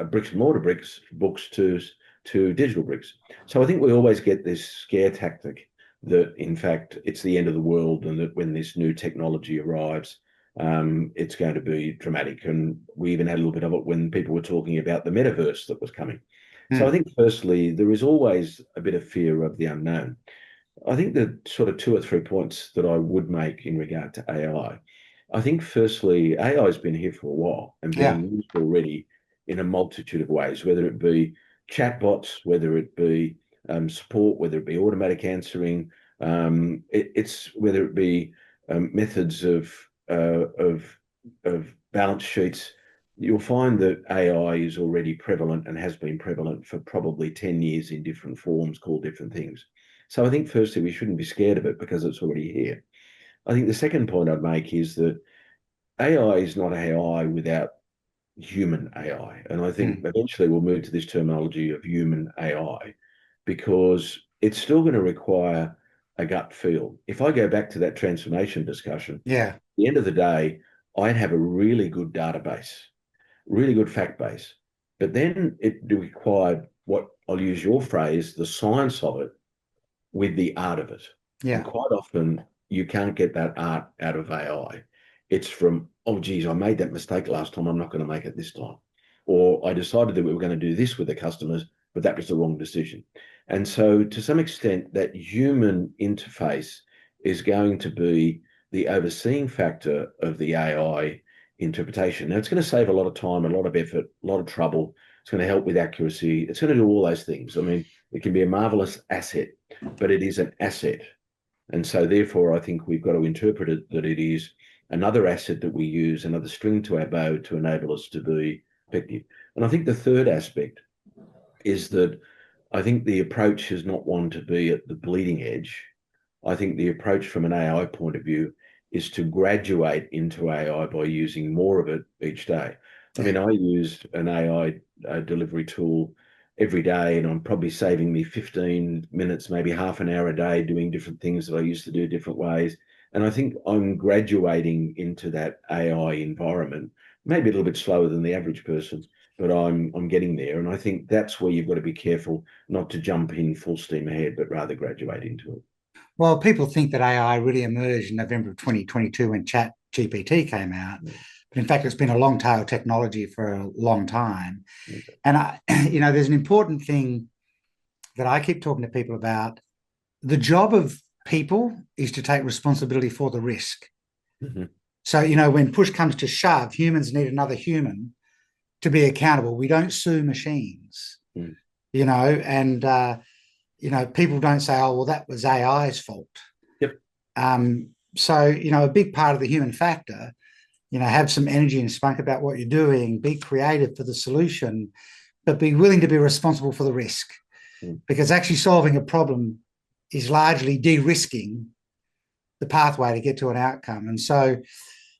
S2: bricks and mortar books to digital bricks. So I think we always get this scare tactic that in fact it's the end of the world, and that when this new technology arrives, it's going to be dramatic. And we even had a little bit of it when people were talking about the metaverse that was coming. So I think firstly, there is always a bit of fear of the unknown. I think the sort of 2 or 3 points that I would make in regard to AI. I think firstly, AI has been here for a while and being used already in a multitude of ways, whether it be chatbots, whether it be support, whether it be automatic answering, it's whether it be methods of balance sheets. You'll find that AI is already prevalent and has been prevalent for probably 10 years in different forms called different things. So I think firstly, we shouldn't be scared of it because it's already here. I think the second point I'd make is that AI is not AI without human AI. And I think eventually we'll move to this terminology of human AI, because it's still going to require a gut feel. If I go back to that transformation discussion, at the end of the day, I'd have a really good database. really good fact base. But then it required what I'll use your phrase, the science of it with the art of it.
S1: Yeah.
S2: And quite often you can't get that art out of AI. It's from, oh, geez, I made that mistake last time. I'm not going to make it this time. Or I decided that we were going to do this with the customers, but that was the wrong decision. And so to some extent, that human interface is going to be the overseeing factor of the AI interpretation. Now, it's going to save a lot of time, a lot of effort, a lot of trouble. It's going to help with accuracy. It's going to do all those things. I mean, it can be a marvelous asset, but it is an asset. And so therefore, I think we've got to interpret it that it is another asset that we use, another string to our bow to enable us to be effective. And I think the third aspect is that I think the approach is not one to be at the bleeding edge. I think the approach from an AI point of view is to graduate into AI by using more of it each day. I mean, I used an AI delivery tool every day, and I'm probably saving me 15 minutes, maybe half an hour a day doing different things that I used to do different ways. And I think I'm graduating into that AI environment, maybe a little bit slower than the average person, but I'm getting there. And I think that's where you've got to be careful not to jump in full steam ahead, but rather graduate into it.
S1: Well, people think that AI really emerged in November of 2022 when Chat GPT came out. But in fact, it's been a long tail technology for a long time.
S2: Okay.
S1: And there's an important thing that I keep talking to people about. The job of people is to take responsibility for the risk.
S2: Mm-hmm.
S1: So, when push comes to shove, humans need another human to be accountable. We don't sue machines, and people don't say, oh, well, that was AI's fault.
S2: Yep.
S1: So, a big part of the human factor, have some energy and spunk about what you're doing, be creative for the solution, but be willing to be responsible for the risk. Because actually solving a problem is largely de-risking the pathway to get to an outcome. And so,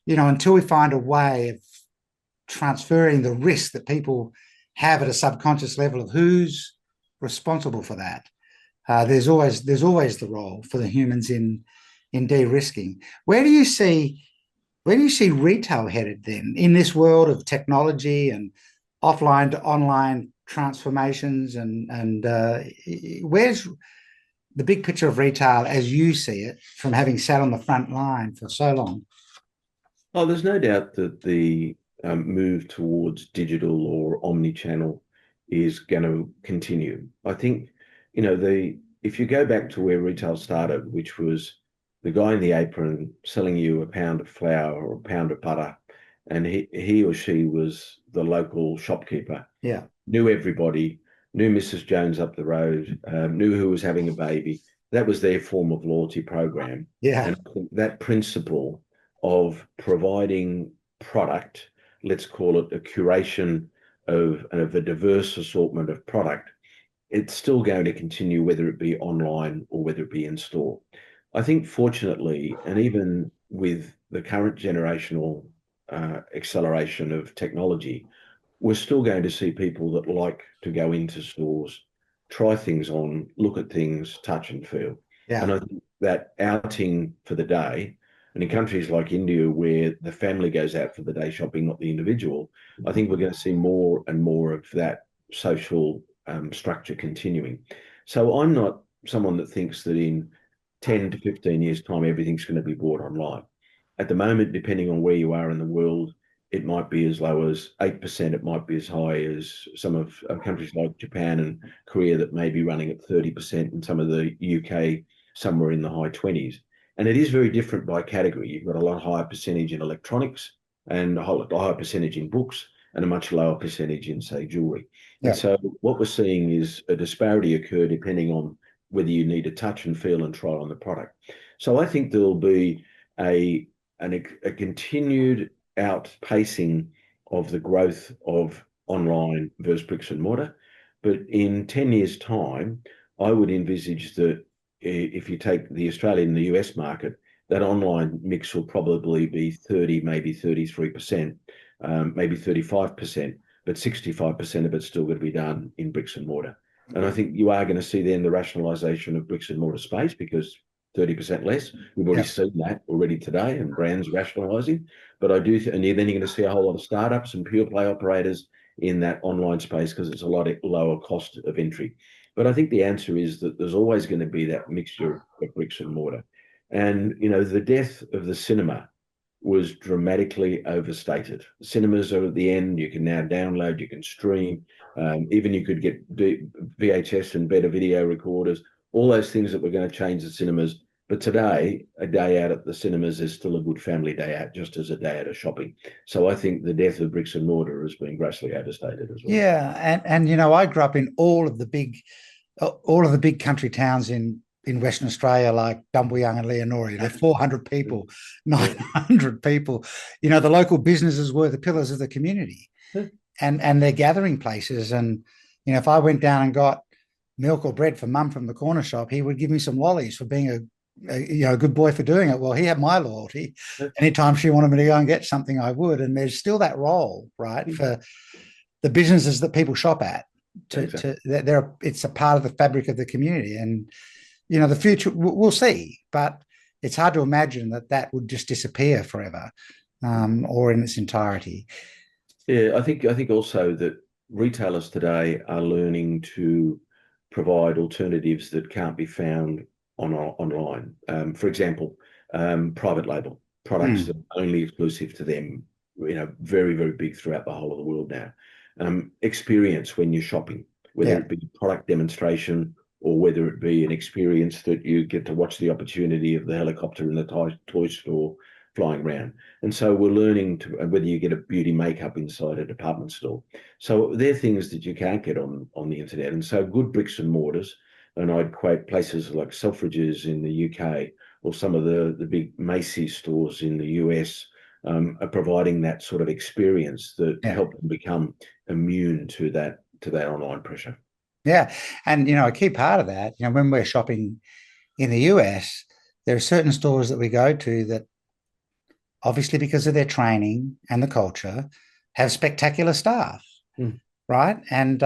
S1: until we find a way of transferring the risk that people have at a subconscious level of who's responsible for that, there's always the role for the humans in de-risking. Where do you see retail headed then in this world of technology and offline to online transformations, and where's the big picture of retail as you see it from having sat on the front line for so long?
S2: Oh, there's no doubt that the move towards digital or omni-channel is going to continue. I think, if you go back to where retail started, which was the guy in the apron selling you a pound of flour or a pound of butter, and he or she was the local shopkeeper.
S1: Yeah.
S2: Knew everybody, knew Mrs. Jones up the road, knew who was having a baby. That was their form of loyalty program.
S1: Yeah.
S2: And I think that principle of providing product, let's call it a curation of a diverse assortment of product, it's still going to continue, whether it be online or whether it be in store. I think fortunately, and even with the current generational acceleration of technology, we're still going to see people that like to go into stores, try things on, look at things, touch and feel.
S1: Yeah.
S2: And I think that outing for the day, and in countries like India where the family goes out for the day shopping, not the individual, I think we're going to see more and more of that social structure continuing. So I'm not someone that thinks that in 10 to 15 years' time, everything's going to be bought online. At the moment, depending on where you are in the world, it might be as low as 8%. It might be as high as some of countries like Japan and Korea that may be running at 30%, and some of the UK somewhere in the high 20s. And it is very different by category. You've got a lot higher percentage in electronics and a higher percentage in books and a much lower percentage in, say, jewelry.
S1: Yeah.
S2: And so what we're seeing is a disparity occur depending on whether you need to touch and feel and try on the product. So I think there'll be a continued outpacing of the growth of online versus bricks and mortar. But in 10 years' time, I would envisage that if you take the Australian and the US market, that online mix will probably be 30, maybe 33%, maybe 35%, but 65% of it's still going to be done in bricks and mortar. And I think you are going to see then the rationalisation of bricks and mortar space, because 30% less. We've already seen that already today, and brands rationalising. But I do, and then you're going to see a whole lot of startups and pure play operators in that online space because it's a lot lower cost of entry. But I think the answer is that there's always going to be that mixture of bricks and mortar. And, you know, the death of the cinema was dramatically overstated. Cinemas are at the end. You can now download, you can stream, even you could get VHS and better video recorders, all those things that were going to change the cinemas. But today, a day out at the cinemas is still a good family day out, just as a day out of shopping. So I think the death of bricks and mortar has been grossly overstated as well.
S1: Yeah, and you know, I grew up in all of the big country towns in Western Australia, like Dumbleyung and Leonora, you know, 400 people, 900 people. You know, the local businesses were the pillars of the community, and they're gathering places. And, you know, if I went down and got milk or bread for mum from the corner shop, he would give me some lollies for being a good boy for doing it. Well, he had my loyalty. Anytime she wanted me to go and get something, I would. And there's still that role, right, for the businesses that people shop at. It's a part of the fabric of the community. And, you know, the future, we'll see, but it's hard to imagine that would just disappear forever, or in its entirety.
S2: Yeah, I think also that retailers today are learning to provide alternatives that can't be found online. For example, private label products that are only exclusive to them, you know, very, very big throughout the whole of the world now. Experience when you're shopping, whether it be product demonstration or whether it be an experience that you get to watch the opportunity of the helicopter in the toy store flying around. And so we're learning to whether you get a beauty makeup inside a department store. So they're things that you can't get on the internet. And so good bricks and mortars, and I'd quote places like Selfridges in the UK or some of the big Macy's stores in the US, are providing that sort of experience that help them become immune to that online pressure.
S1: Yeah. And, you know, a key part of that, you know, when we're shopping in the US, there are certain stores that we go to that, obviously because of their training and the culture, have spectacular staff, right? And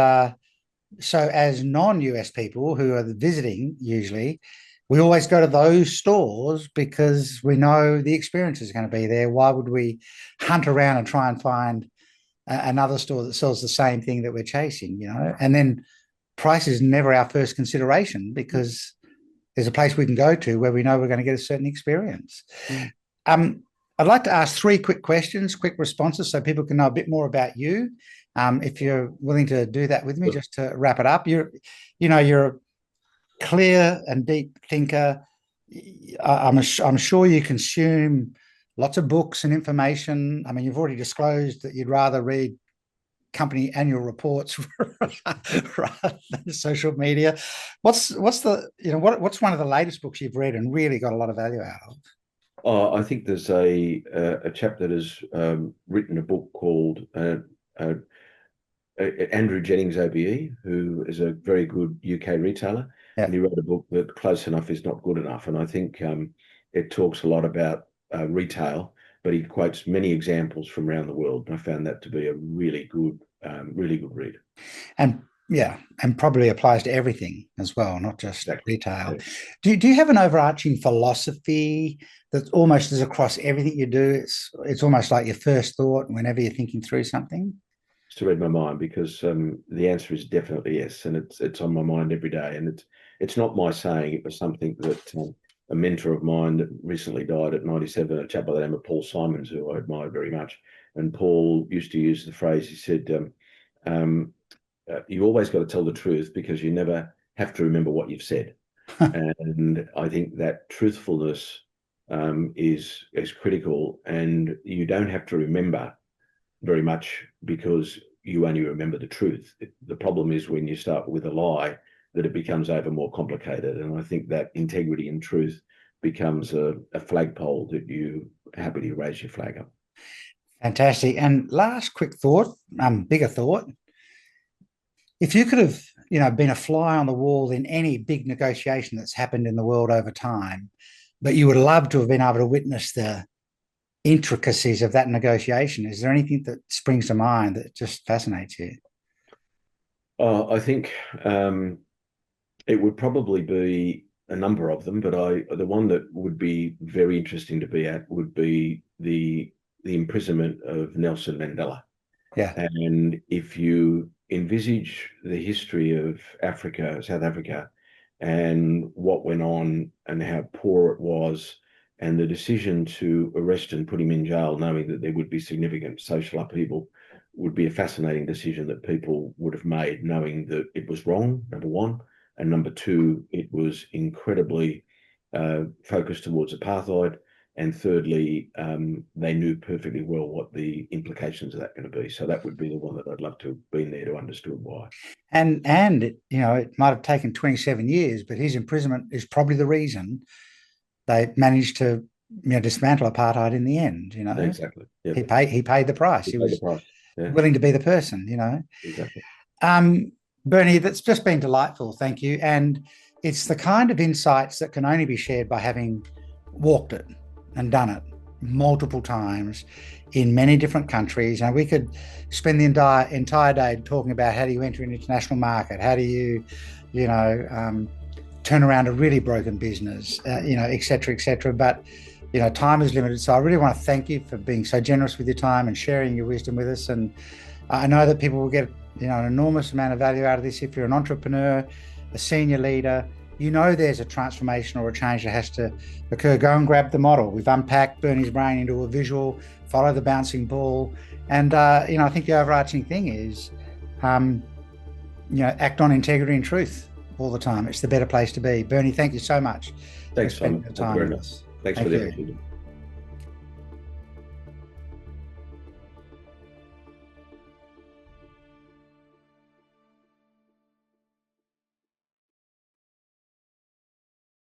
S1: so as non-US people who are visiting, usually, we always go to those stores because we know the experience is going to be there. Why would we hunt around and try and find another store that sells the same thing that we're chasing, you know? And then price is never our first consideration because there's a place we can go to where we know we're going to get a certain experience. I'd like to ask 3 quick questions, quick responses, so people can know a bit more about you. If you're willing to do that with me, just to wrap it up. You're a clear and deep thinker. I'm sure you consume lots of books and information. I mean, you've already disclosed that you'd rather read company annual reports rather than social media. What's one of the latest books you've read and really got a lot of value out of?
S2: I think there's a chap that has written a book called Andrew Jennings OBE, who is a very good UK retailer. And he wrote a book that Close Enough is Not Good Enough. And I think it talks a lot about retail, but he quotes many examples from around the world. And I found that to be a really good read.
S1: And probably applies to everything as well, not just retail. Do you have an overarching philosophy that almost is across everything you do? It's almost like your first thought whenever you're thinking through something?
S2: It's to read my mind, because the answer is definitely yes, and it's on my mind every day. And it's not my saying; it was something that a mentor of mine that recently died at 97, a chap by the name of Paul Simons, who I admire very much. And Paul used to use the phrase. He said, "You always got to tell the truth because you never have to remember what you've said." And I think that truthfulness is critical, and you don't have to remember very much because you only remember the truth. The problem is when you start with a lie, that it becomes over more complicated. And I think that integrity and truth becomes a flagpole that you happily raise your flag up.
S1: Fantastic. And last quick thought, bigger thought. If you could have, been a fly on the wall in any big negotiation that's happened in the world over time, but you would love to have been able to witness the intricacies of that negotiation, is there anything that springs to mind that just fascinates you?
S2: I think it would probably be a number of them, but the one that would be very interesting to be at would be the imprisonment of Nelson Mandela.
S1: Yeah.
S2: And if you envisage the history of Africa, South Africa, and what went on and how poor it was, and the decision to arrest and put him in jail, knowing that there would be significant social upheaval, would be a fascinating decision that people would have made, knowing that it was wrong, number one, and number two, it was incredibly focused towards apartheid. And thirdly, they knew perfectly well what the implications of that going to be. So that would be the one that I'd love to have been there to understand why.
S1: And it might have taken 27 years, but his imprisonment is probably the reason they managed to dismantle apartheid in the end.
S2: Exactly. Yep.
S1: He paid the price. He was willing to be the person.
S2: Exactly.
S1: Bernie, that's just been delightful. Thank you. And it's the kind of insights that can only be shared by having walked it and done it multiple times in many different countries. And we could spend the entire day talking about how do you enter an international market, how do you, turn around a really broken business, et cetera, et cetera. But, time is limited. So I really want to thank you for being so generous with your time and sharing your wisdom with us. And I know that people will get, an enormous amount of value out of this. If you're an entrepreneur, a senior leader, there's a transformation or a change that has to occur. Go and grab the model. We've unpacked Bernie's brain into a visual, follow the bouncing ball. And, I think the overarching thing is, act on integrity and truth all the time. It's the better place to be. Bernie, thank you so much.
S2: Thanks, Simon. Thank you very much. Thanks for the opportunity.